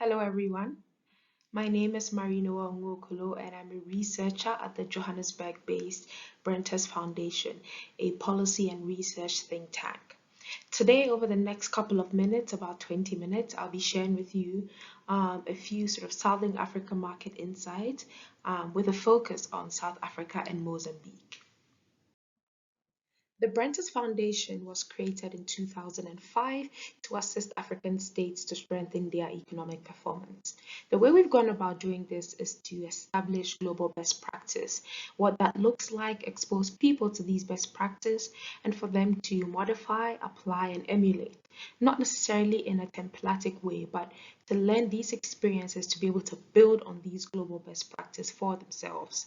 Hello everyone, my name is Marinoa Nwokolo and I'm a researcher at the Johannesburg-based Brentus Foundation, a policy and research think tank. Today, over the next couple of minutes, about 20 minutes, I'll be sharing with you a few sort of Southern Africa market insights with a focus on South Africa and Mozambique. The Brentus Foundation was created in 2005 to assist African states to strengthen their economic performance. The way we've gone about doing this is to establish global best practice, what that looks like, expose people to these best practices, and for them to modify, apply, and emulate, not necessarily in a templatic way, but to learn these experiences to be able to build on these global best practices for themselves.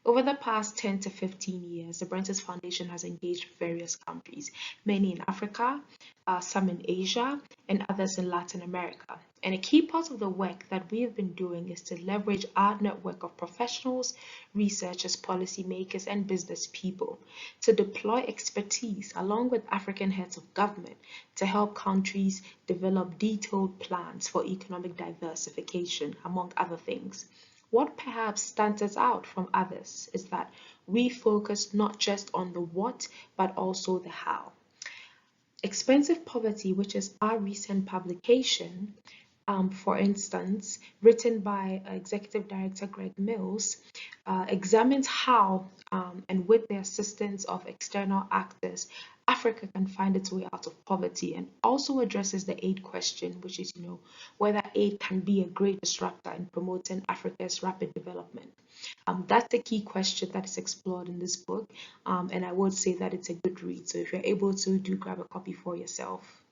Over the past 10 to 15 years, the Brentus Foundation has engaged various countries, many in Africa, some in Asia, and others in Latin America. And a key part of the work that we have been doing is to leverage our network of professionals, researchers, policymakers, and business people to deploy expertise along with African heads of government to help countries develop detailed plans for economic diversification, among other things. What perhaps stands us out from others is that we focus not just on the what, but also the how. Expensive Poverty, which is our recent publication, for instance, written by Executive Director Greg Mills, examines how, and with the assistance of external actors, Africa can find its way out of poverty, and also addresses the aid question, which is, whether aid can be a great disruptor in promoting Africa's rapid development. That's the key question that is explored in this book, and I would say that it's a good read. So if you're able to, do grab a copy for yourself.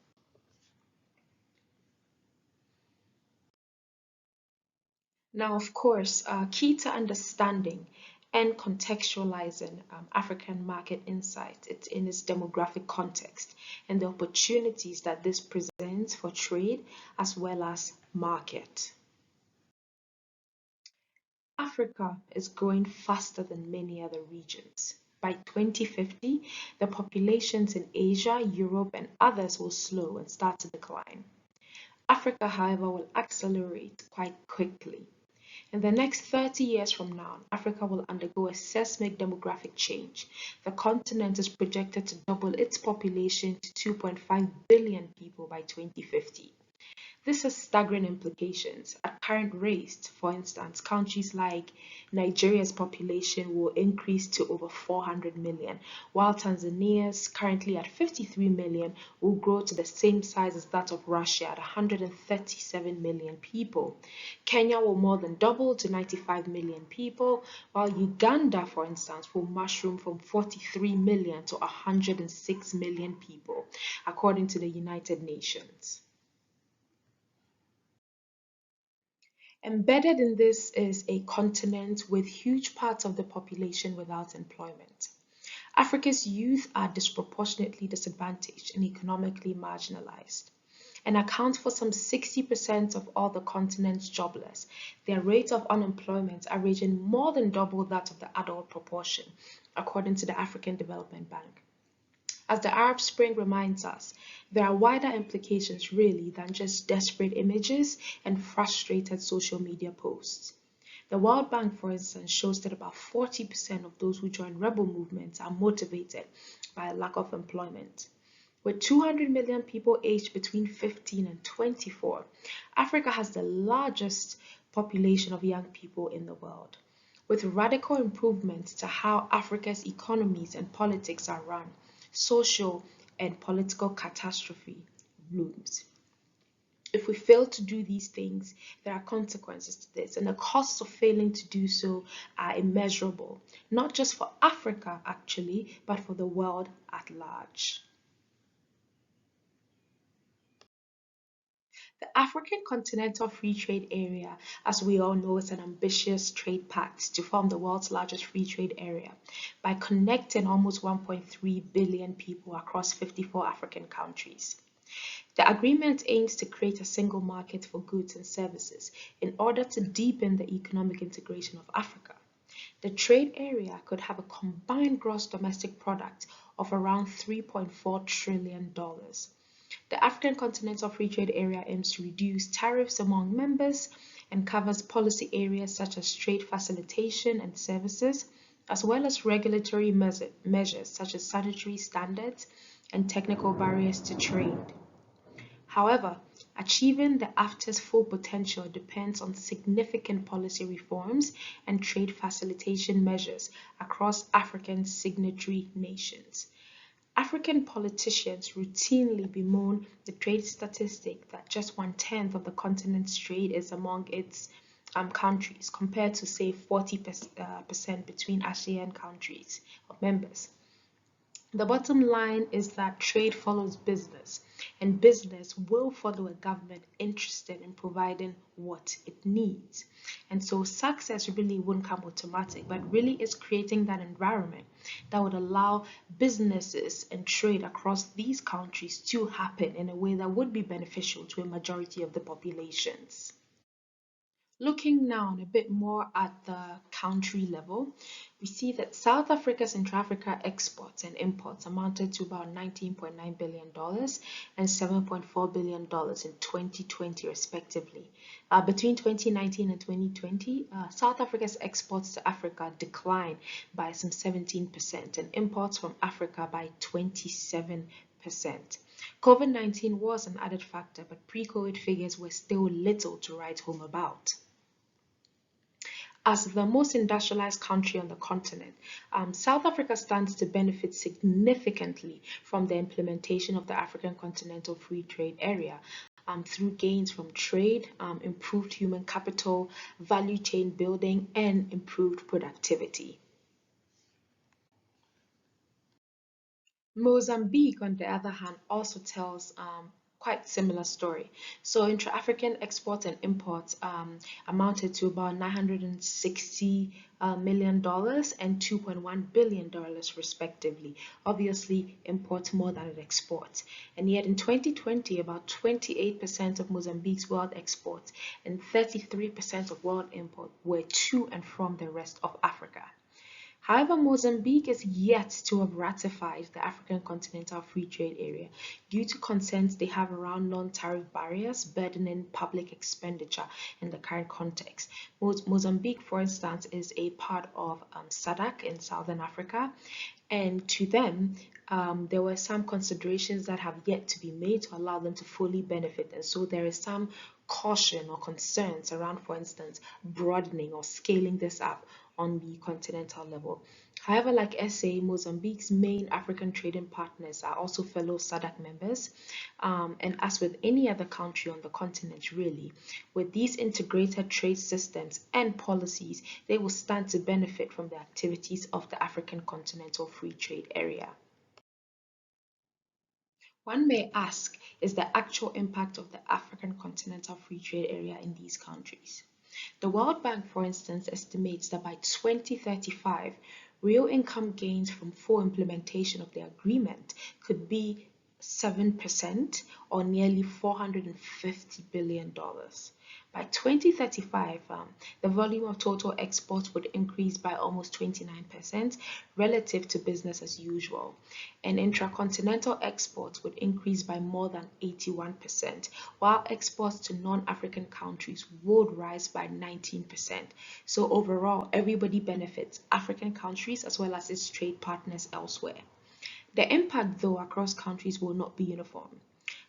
Now, of course, key to understanding and contextualizing African market insight, it's in its demographic context and the opportunities that this presents for trade as well as market. Africa is growing faster than many other regions. By 2050, the populations in Asia, Europe, and others will slow and start to decline. Africa, however, will accelerate quite quickly. In the next 30 years from now, Africa will undergo a seismic demographic change. The continent is projected to double its population to 2.5 billion people by 2050. This has staggering implications. At current rates, for instance, countries like Nigeria's population will increase to over 400 million, while Tanzania's, currently at 53 million, will grow to the same size as that of Russia at 137 million people. Kenya will more than double to 95 million people, while Uganda, for instance, will mushroom from 43 million to 106 million people, according to the United Nations. Embedded in this is a continent with huge parts of the population without employment. Africa's youth are disproportionately disadvantaged and economically marginalized and account for some 60% of all the continent's jobless. Their rate of unemployment averaging more than double that of the adult proportion, according to the African Development Bank. As the Arab Spring reminds us, there are wider implications really than just desperate images and frustrated social media posts. The World Bank, for instance, shows that about 40% of those who join rebel movements are motivated by a lack of employment. With 200 million people aged between 15 and 24, Africa has the largest population of young people in the world. With radical improvements to how Africa's economies and politics are run, social and political catastrophe looms. If we fail to do these things, there are consequences to this, and the costs of failing to do so are immeasurable, not just for Africa actually, but for the world at large. The African Continental Free Trade Area, as we all know, is an ambitious trade pact to form the world's largest free trade area by connecting almost 1.3 billion people across 54 African countries. The agreement aims to create a single market for goods and services in order to deepen the economic integration of Africa. The trade area could have a combined gross domestic product of around $3.4 trillion. The African Continental Free Trade Area aims to reduce tariffs among members and covers policy areas such as trade facilitation and services, as well as regulatory measures such as sanitary standards and technical barriers to trade. However, achieving the AfCFTA's full potential depends on significant policy reforms and trade facilitation measures across African signatory nations. African politicians routinely bemoan the trade statistic that just 1/10 of the continent's trade is among its countries, compared to, say, 40% between ASEAN countries or members. The bottom line is that trade follows business, and business will follow a government interested in providing what it needs. And so success really wouldn't come automatic, but really is creating that environment that would allow businesses and trade across these countries to happen in a way that would be beneficial to a majority of the populations. Looking now a bit more at the country level, we see that South Africa's intra-Africa exports and imports amounted to about $19.9 billion and $7.4 billion in 2020 respectively. Between 2019 and 2020, South Africa's exports to Africa declined by some 17% and imports from Africa by 27%. COVID-19 was an added factor, but pre-COVID figures were still little to write home about. As the most industrialized country on the continent, South Africa stands to benefit significantly from the implementation of the African Continental Free Trade Area through gains from trade, improved human capital, value chain building, and improved productivity. Mozambique, on the other hand, also tells quite similar story. So intra-African exports and imports amounted to about $960 million and $2.1 billion respectively. Obviously, imports more than it exports. And yet in 2020, about 28% of Mozambique's world exports and 33% of world import were to and from the rest of Africa. However, Mozambique is yet to have ratified the African Continental Free Trade Area due to concerns they have around non-tariff barriers burdening public expenditure in the current context. Mozambique, for instance, is a part of SADC in Southern Africa, and to them, there were some considerations that have yet to be made to allow them to fully benefit, and so there is some caution or concerns around, for instance, broadening or scaling this up on the continental level. However, like SA, Mozambique's main African trading partners are also fellow SADC members, and as with any other country on the continent really, with these integrated trade systems and policies, they will stand to benefit from the activities of the African Continental Free Trade Area. One may ask, is the actual impact of the African Continental Free Trade Area in these countries? The World Bank, for instance, estimates that by 2035, real income gains from full implementation of the agreement could be 7% or nearly $450 billion. By 2035, the volume of total exports would increase by almost 29% relative to business as usual, and intracontinental exports would increase by more than 81%, while exports to non-African countries would rise by 19%. So overall, everybody benefits, African countries as well as its trade partners elsewhere. The impact, though, across countries will not be uniform.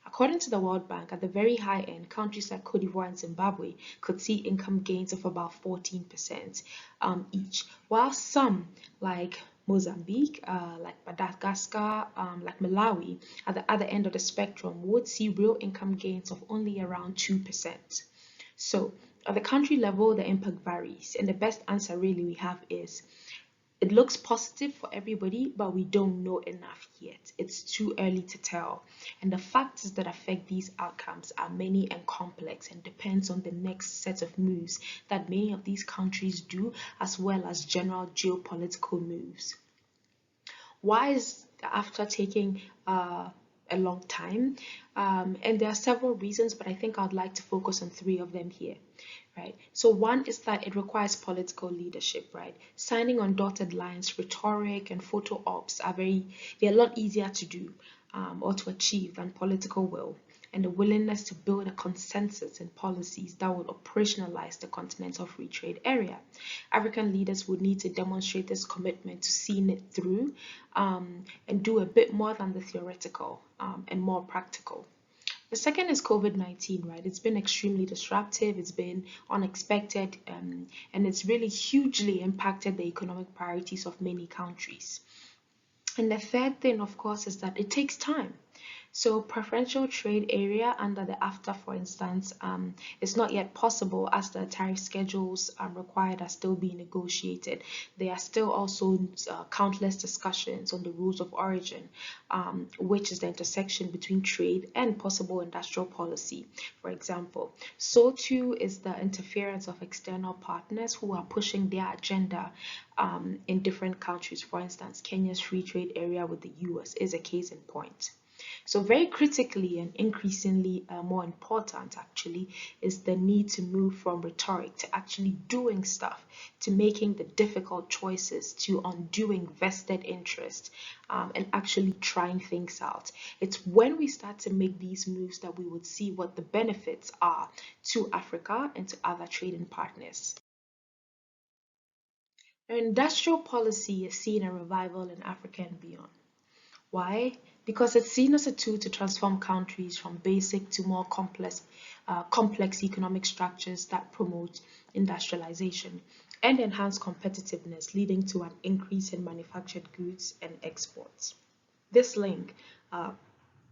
According to the World Bank, at the very high end, countries like Cote d'Ivoire and Zimbabwe could see income gains of about 14% each, while some like Mozambique, like Madagascar, like Malawi, at the other end of the spectrum, would see real income gains of only around 2%. So at the country level, the impact varies, and the best answer really we have is it looks positive for everybody, but we don't know enough yet. It's too early to tell. And the factors that affect these outcomes are many and complex and depends on the next set of moves that many of these countries do, as well as general geopolitical moves. Why is AfCFTA taking a long time? And there are several reasons, but I think I'd like to focus on 3 of them here. Right. So one is that it requires political leadership, right? Signing on dotted lines, rhetoric, and photo ops they're a lot easier to do. or to achieve than political will and the willingness to build a consensus in policies that will operationalize the continental free trade area. African leaders would need to demonstrate this commitment to seeing it through and do a bit more than the theoretical and more practical. The second is COVID-19, right? It's been extremely disruptive, it's been unexpected, and it's really hugely impacted the economic priorities of many countries. And the third thing, of course, is that it takes time. So preferential trade area under the AFTA, for instance, is not yet possible as the tariff schedules required are still being negotiated. There are still also countless discussions on the rules of origin, which is the intersection between trade and possible industrial policy, for example. So too is the interference of external partners who are pushing their agenda in different countries. For instance, Kenya's free trade area with the US is a case in point. So very critically and increasingly more important actually is the need to move from rhetoric to actually doing stuff, to making the difficult choices, to undoing vested interest and actually trying things out. It's when we start to make these moves that we would see what the benefits are to Africa and to other trading partners. Industrial policy is seeing a revival in Africa and beyond. Why? Because it's seen as a tool to transform countries from basic to more complex economic structures that promote industrialization and enhance competitiveness, leading to an increase in manufactured goods and exports. This link,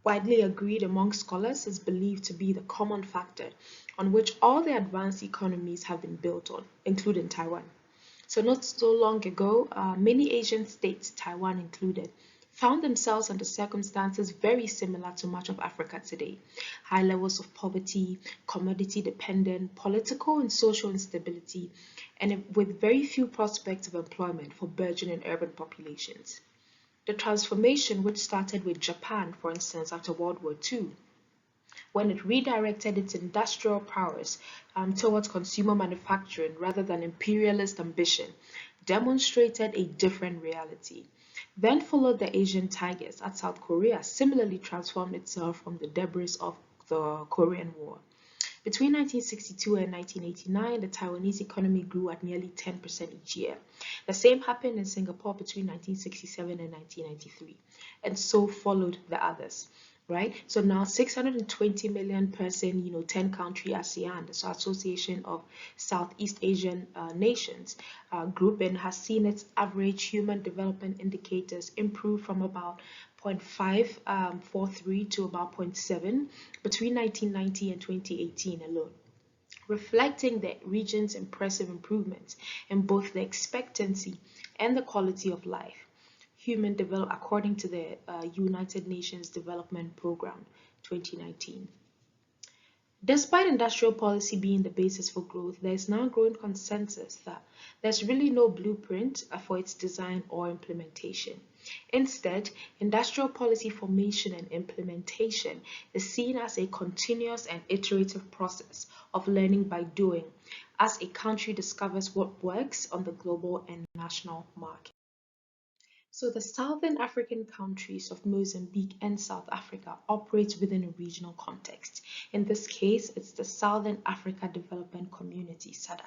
widely agreed among scholars, is believed to be the common factor on which all the advanced economies have been built on, including Taiwan. So not so long ago, many Asian states, Taiwan included, found themselves under circumstances very similar to much of Africa today. High levels of poverty, commodity-dependent, political and social instability, and with very few prospects of employment for burgeoning urban populations. The transformation, which started with Japan, for instance, after World War II, when it redirected its industrial powers towards consumer manufacturing rather than imperialist ambition, demonstrated a different reality. Then followed the Asian Tigers as South Korea similarly transformed itself from the debris of the Korean War. Between 1962 and 1989, the Taiwanese economy grew at nearly 10% each year. The same happened in Singapore between 1967 and 1993, and so followed the others. Right? So now 620 million person, 10-country ASEAN, the Association of Southeast Asian Nations grouping, has seen its average human development indicators improve from about 0.543 to about 0.7 between 1990 and 2018 alone, reflecting the region's impressive improvements in both the expectancy and the quality of life. Human development according to the United Nations Development Program 2019. Despite industrial policy being the basis for growth, there is now growing consensus that there's really no blueprint for its design or implementation. Instead, industrial policy formation and implementation is seen as a continuous and iterative process of learning by doing, as a country discovers what works on the global and national market. So the Southern African countries of Mozambique and South Africa operate within a regional context. In this case, it's the Southern Africa Development Community, SADC,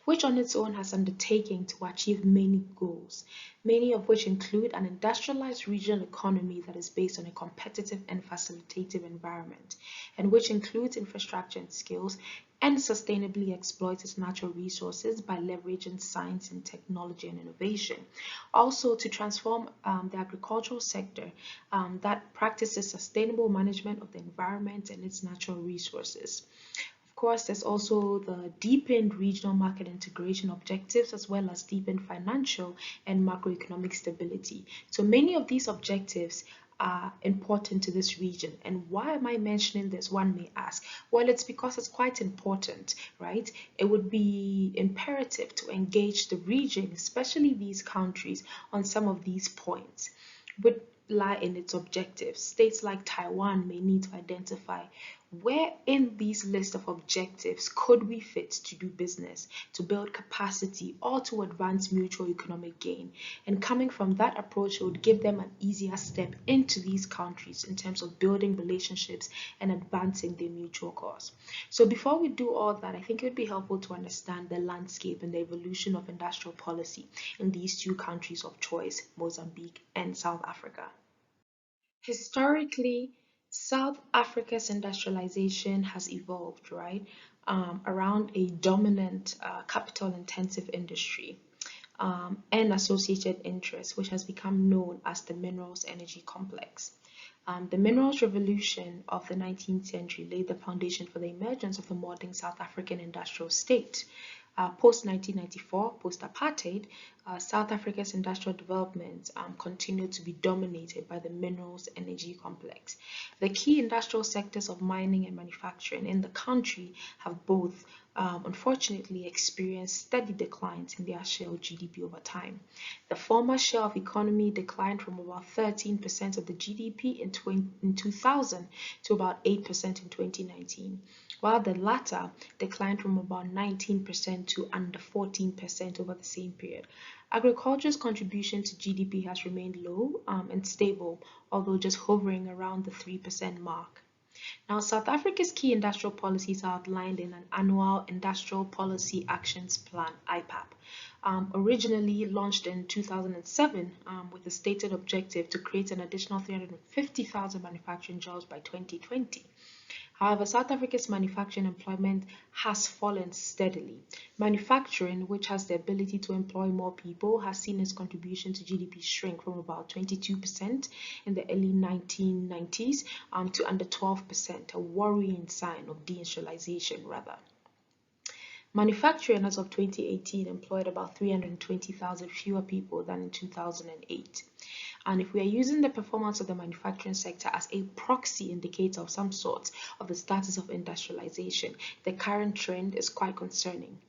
which on its own has undertaken to achieve many goals, many of which include an industrialized regional economy that is based on a competitive and facilitative environment, and which includes infrastructure and skills, and sustainably exploits its natural resources by leveraging science and technology and innovation. Also, to transform the agricultural sector that practices sustainable management of the environment and its natural resources. Of course, there's also the deepened regional market integration objectives, as well as deepened financial and macroeconomic stability. So many of these objectives are important to this region. And why am I mentioning this, one may ask? Well, it's because it's quite important, right? It would be imperative to engage the region, especially these countries, on some of these points, which lie in its objectives. States like Taiwan may need to identify Where in these list of objectives could we fit to do business, to build capacity, or to advance mutual economic gain? And coming from that approach, it would give them an easier step into these countries in terms of building relationships and advancing their mutual cause. So before we do all that, I think it would be helpful to understand the landscape and the evolution of industrial policy in these two countries of choice, Mozambique and South Africa. Historically, South Africa's industrialization has evolved, right, around a dominant capital-intensive industry and associated interests, which has become known as the minerals energy complex. The minerals revolution of the 19th century laid the foundation for the emergence of the modern South African industrial state. Post-1994, post-apartheid, South Africa's industrial development continued to be dominated by the minerals energy complex. The key industrial sectors of mining and manufacturing in the country have both unfortunately experienced steady declines in their share of GDP over time. The former share of economy declined from about 13% of the GDP in 2000 to about 8% in 2019, while the latter declined from about 19% to under 14% over the same period. Agriculture's contribution to GDP has remained low and stable, although just hovering around the 3% mark. Now, South Africa's key industrial policies are outlined in an annual Industrial Policy Actions Plan, IPAP, originally launched in 2007 with a stated objective to create an additional 350,000 manufacturing jobs by 2020. However, South Africa's manufacturing employment has fallen steadily. Manufacturing, which has the ability to employ more people, has seen its contribution to GDP shrink from about 22% in the early 1990s to under 12%, a worrying sign of deindustrialization rather. Manufacturing as of 2018 employed about 320,000 fewer people than in 2008. And if we are using the performance of the manufacturing sector as a proxy indicator of some sort of the status of industrialization, the current trend is quite concerning.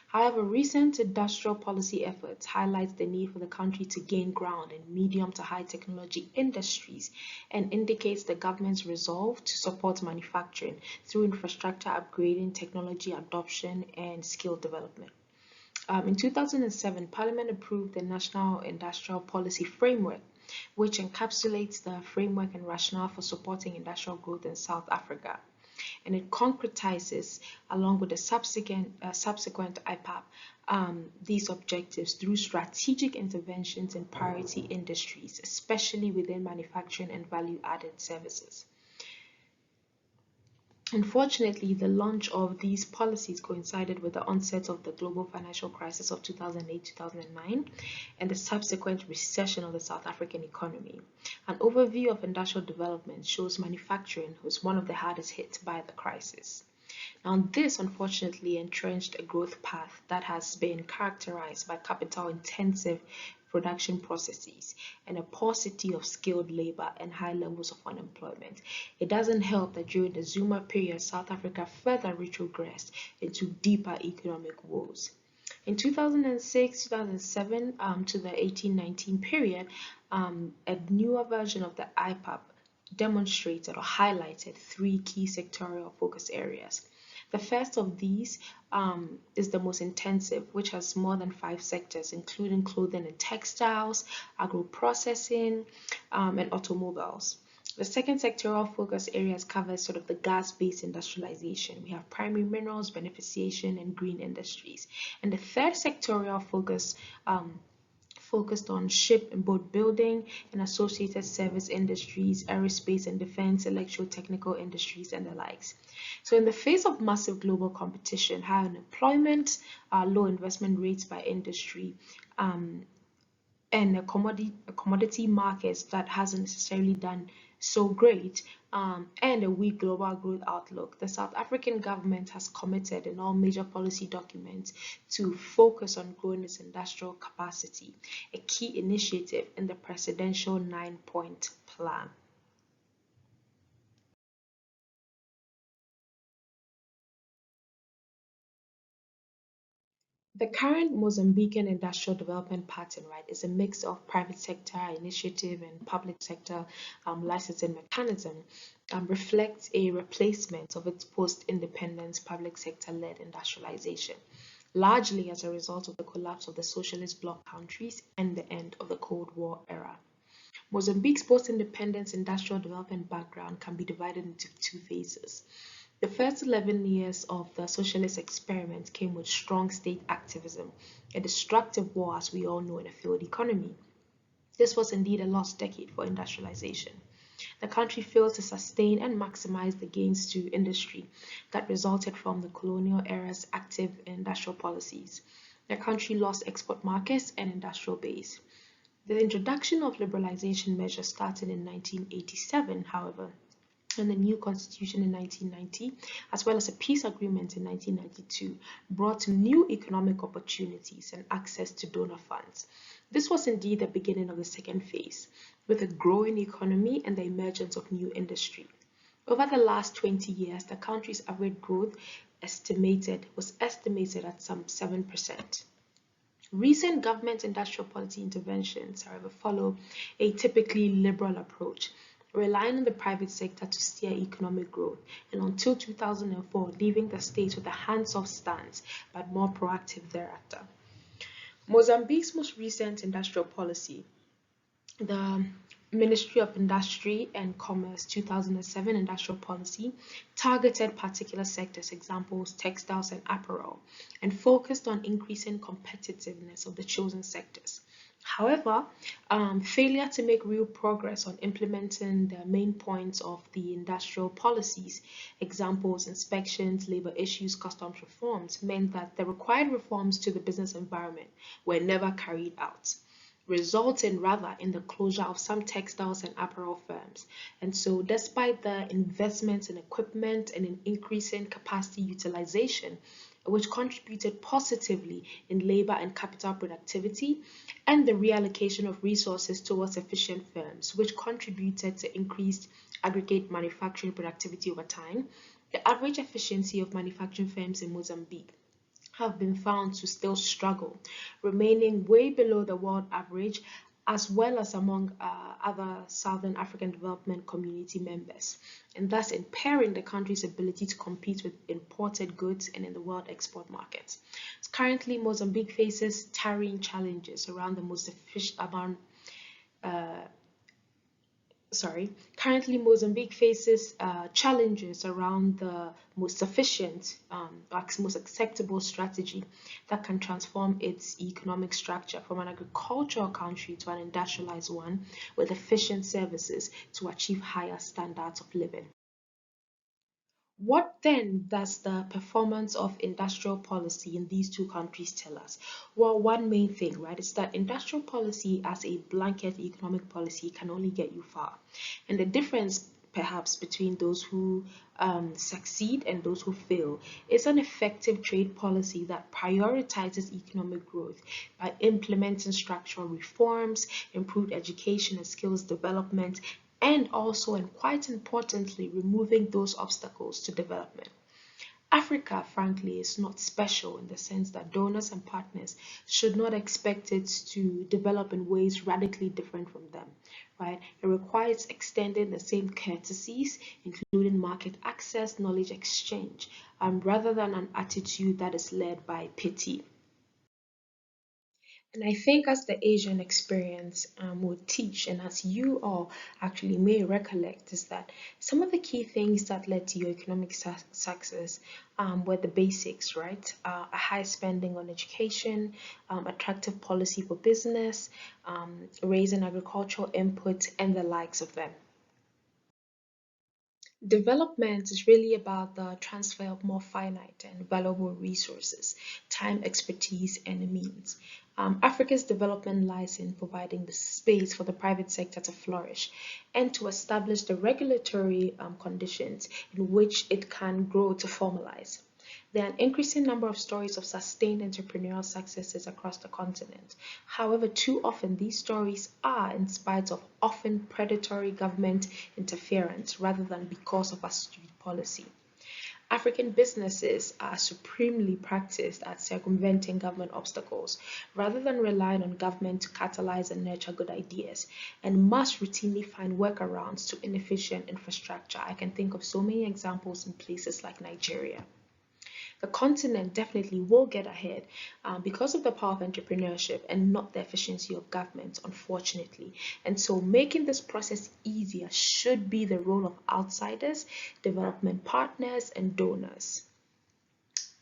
However, recent industrial policy efforts highlight the need for the country to gain ground in medium to high technology industries and indicates the government's resolve to support manufacturing through infrastructure upgrading, technology adoption, and skill development. In 2007, Parliament approved the National Industrial Policy Framework, which encapsulates the framework and rationale for supporting industrial growth in South Africa. And it concretizes, along with the subsequent IPAP, these objectives through strategic interventions in priority industries, especially within manufacturing and value-added services. Unfortunately, the launch of these policies coincided with the onset of the global financial crisis of 2008-2009 and the subsequent recession of the South African economy. An overview of industrial development shows manufacturing was one of the hardest hit by the crisis. Now, this unfortunately entrenched a growth path that has been characterized by capital-intensive production processes and a paucity of skilled labor and high levels of unemployment. It doesn't help that during the Zuma period, South Africa further retrogressed into deeper economic woes. In 2006-2007 to the 18-19 period, a newer version of the IPAP demonstrated or highlighted three key sectorial focus areas. The first of these is the most intensive, which has more than 5 sectors, including clothing and textiles, agro-processing, and automobiles. The second sectoral focus areas covers sort of the gas-based industrialization. We have primary minerals, beneficiation, and green industries. And the third sectorial focus focused on ship and boat building and associated service industries, aerospace and defense, electrotechnical industries, and the likes. So in the face of massive global competition, high unemployment, low investment rates by industry, and a commodity markets that hasn't necessarily done so great, and a weak global growth outlook, the South African government has committed in all major policy documents to focus on growing its industrial capacity, a key initiative in the presidential 9-point plan. The current Mozambican industrial development pattern, right, is a mix of private sector initiative and public sector licensing mechanism, reflects a replacement of its post-independence public sector-led industrialization, largely as a result of the collapse of the socialist bloc countries and the end of the Cold War era. Mozambique's post-independence industrial development background can be divided into two phases. The first 11 years of the socialist experiment came with strong state activism, a destructive war, as we all know, in a failed economy. This was indeed a lost decade for industrialization. The country failed to sustain and maximize the gains to industry that resulted from the colonial era's active industrial policies. The country lost export markets and industrial base. The introduction of liberalization measures started in 1987, however, and the new constitution in 1990, as well as a peace agreement in 1992, brought new economic opportunities and access to donor funds. This was indeed the beginning of the second phase, with a growing economy and the emergence of new industry. Over the last 20 years, the country's average growth was estimated at some 7%. Recent government industrial policy interventions, however, follow a typically liberal approach, relying on the private sector to steer economic growth, and until 2004, leaving the state with a hands-off stance, but more proactive thereafter. Mozambique's most recent industrial policy, the Ministry of Industry and Commerce 2007 industrial policy, targeted particular sectors, examples textiles and apparel, and focused on increasing competitiveness of the chosen sectors. However, failure to make real progress on implementing the main points of the industrial policies, examples, inspections, labor issues, customs reforms, meant that the required reforms to the business environment were never carried out, resulting rather in the closure of some textiles and apparel firms. And so, despite the investments in equipment and in increasing capacity utilization, which contributed positively in labor and capital productivity, and the reallocation of resources towards efficient firms, which contributed to increased aggregate manufacturing productivity over time, the average efficiency of manufacturing firms in Mozambique have been found to still struggle, remaining way below the world average, as well as among other Southern African Development Community members, and thus impairing the country's ability to compete with imported goods and in the world export markets. So currently, Mozambique faces tarrying challenges around the most efficient Currently, Mozambique faces challenges around the most sufficient, most acceptable strategy that can transform its economic structure from an agricultural country to an industrialized one with efficient services to achieve higher standards of living. What then does the performance of industrial policy in these two countries tell us? Well, one main thing, right, is that industrial policy as a blanket economic policy can only get you far. And the difference perhaps between those who succeed and those who fail is an effective trade policy that prioritizes economic growth by implementing structural reforms, improved education and skills development, and also, and quite importantly, removing those obstacles to development. Africa, frankly, is not special in the sense that donors and partners should not expect it to develop in ways radically different from them, right? It requires extending the same courtesies, including market access, knowledge exchange, rather than an attitude that is led by pity. And I think as the Asian experience will teach, and as you all actually may recollect, is that some of the key things that led to your economic success were the basics, right? A high spending on education, attractive policy for business, raising agricultural input, and the likes of them. Development is really about the transfer of more finite and valuable resources, time, expertise, and means. Africa's development lies in providing the space for the private sector to flourish and to establish the regulatory conditions in which it can grow to formalize. There are an increasing number of stories of sustained entrepreneurial successes across the continent. However, too often these stories are in spite of often predatory government interference rather than because of astute policy. African businesses are supremely practiced at circumventing government obstacles rather than relying on government to catalyze and nurture good ideas, and must routinely find workarounds to inefficient infrastructure. I can think of so many examples in places like Nigeria. The continent definitely will get ahead because of the power of entrepreneurship and not the efficiency of government, unfortunately. And so making this process easier should be the role of outsiders, development partners, and donors.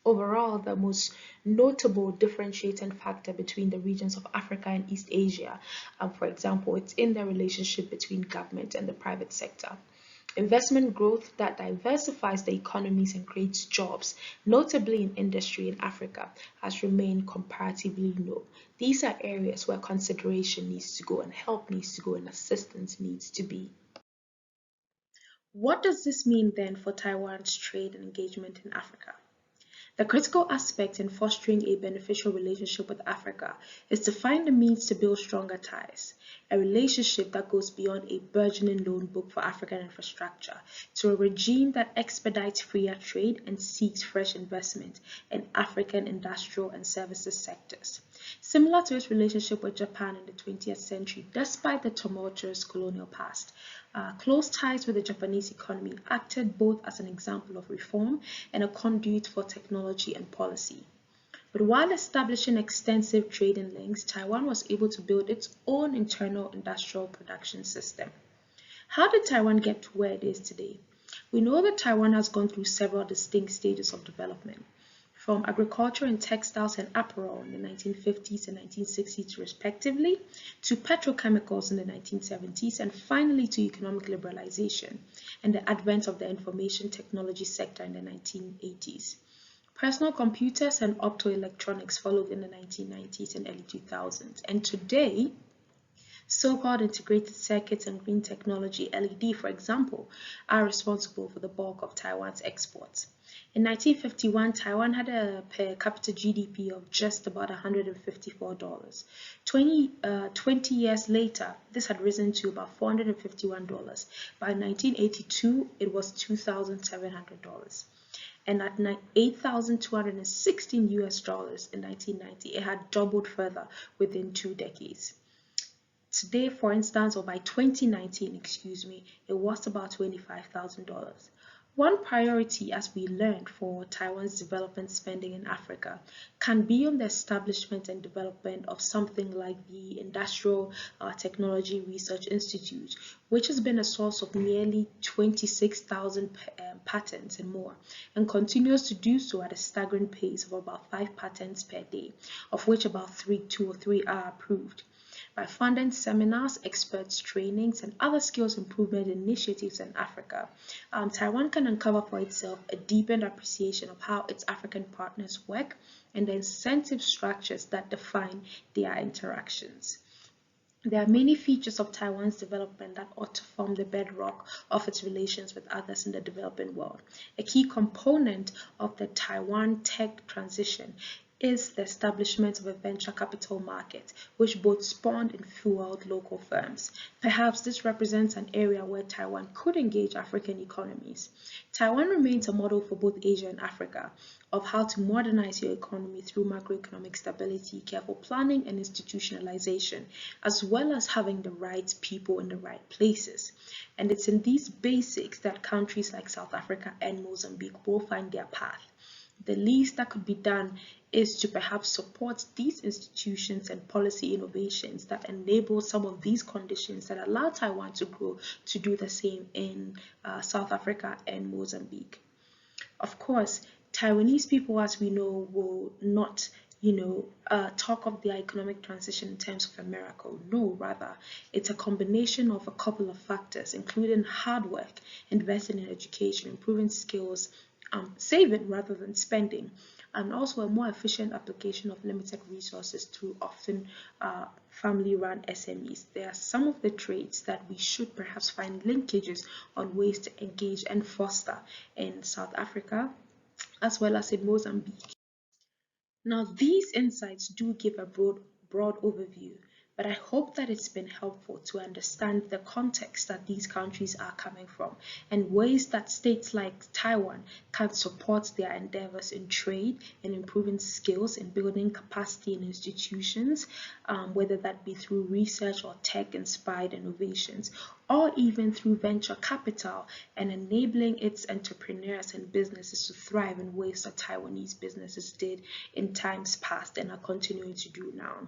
Overall, the most notable differentiating factor between the regions of Africa and East Asia, for example, it's in the relationship between government and the private sector. Investment growth that diversifies the economies and creates jobs, notably in industry in Africa, has remained comparatively low. These are areas where consideration needs to go and help needs to go and assistance needs to be. What does this mean then for Taiwan's trade and engagement in Africa? The critical aspect in fostering a beneficial relationship with Africa is to find the means to build stronger ties, a relationship that goes beyond a burgeoning loan book for African infrastructure to a regime that expedites freer trade and seeks fresh investment in African industrial and services sectors. Similar to its relationship with Japan in the 20th century, despite the tumultuous colonial past, close ties with the Japanese economy acted both as an example of reform and a conduit for technology and policy. But while establishing extensive trading links, Taiwan was able to build its own internal industrial production system. How did Taiwan get to where it is today? We know that Taiwan has gone through several distinct stages of development, from agriculture and textiles and apparel in the 1950s and 1960s respectively, to petrochemicals in the 1970s, and finally to economic liberalization and the advent of the information technology sector in the 1980s. Personal computers and optoelectronics followed in the 1990s and early 2000s, and today, so-called integrated circuits and green technology, LED for example, are responsible for the bulk of Taiwan's exports. In 1951, Taiwan had a per capita GDP of just about $154. 20 years later, this had risen to about $451. By 1982, it was $2,700. And at $8,216 in 1990, it had doubled further within 2 decades. Today, for instance, or by 2019, it was about $25,000. One priority, as we learned, for Taiwan's development spending in Africa can be on the establishment and development of something like the Industrial Technology Research Institute, which has been a source of nearly 26,000 patents and more, and continues to do so at a staggering pace of about 5 patents per day, of which about 2 or 3 are approved. By funding seminars, experts trainings, and other skills improvement initiatives in Africa, Taiwan can uncover for itself a deepened appreciation of how its African partners work and the incentive structures that define their interactions. There are many features of Taiwan's development that ought to form the bedrock of its relations with others in the developing world. A key component of the Taiwan tech transition is the establishment of a venture capital market, which both spawned and fueled local firms. Perhaps this represents an area where Taiwan could engage African economies. Taiwan remains a model for both Asia and Africa of how to modernize your economy through macroeconomic stability, careful planning, and institutionalization, as well as having the right people in the right places. And it's in these basics that countries like South Africa and Mozambique will find their path. The least that could be done is to perhaps support these institutions and policy innovations that enable some of these conditions that allow Taiwan to grow to do the same in South Africa and Mozambique. Of course, Taiwanese people, as we know, will not talk of their economic transition in terms of a miracle. No, rather, it's a combination of a couple of factors, including hard work, investing in education, improving skills, saving rather than spending, and also a more efficient application of limited resources through often family-run SMEs. There are some of the traits that we should perhaps find linkages on ways to engage and foster in South Africa as well as in Mozambique. Now, these insights do give a broad overview, but I hope that it's been helpful to understand the context that these countries are coming from and ways that states like Taiwan can support their endeavors in trade and improving skills in building capacity in institutions, whether that be through research or tech-inspired innovations, or even through venture capital and enabling its entrepreneurs and businesses to thrive in ways that Taiwanese businesses did in times past and are continuing to do now.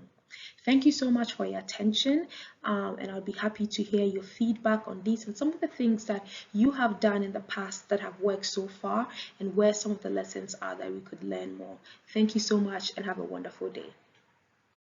Thank you so much for your attention, and I'll be happy to hear your feedback on these and some of the things that you have done in the past that have worked so far and where some of the lessons are that we could learn more. Thank you so much and have a wonderful day.